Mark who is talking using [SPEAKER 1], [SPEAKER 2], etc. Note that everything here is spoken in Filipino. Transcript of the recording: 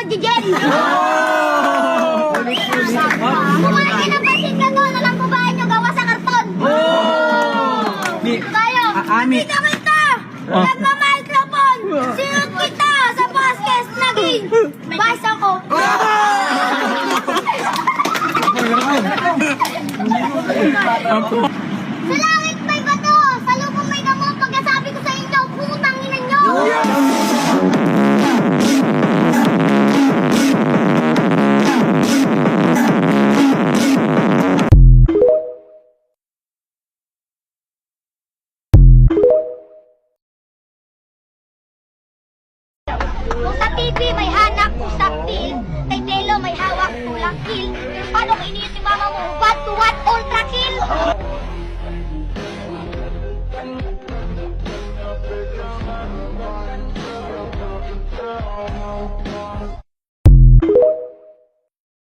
[SPEAKER 1] Jijen. Kumain ka ng pansit kanton, alam mo ba nyo gawa sa karton? Tayo, dito kita! Nagma-microphone! Sinut kita sa basket naging basa ko! Sa langit may bato! Sa lupong may damo! Pagkasabi ko sa inyo, putang ina nyo! Kung sa TV may anak, kung sa film, kay Telo may hawak, tulak kill. Paano ko iniit ni mama mo? What to what? Ultra kill!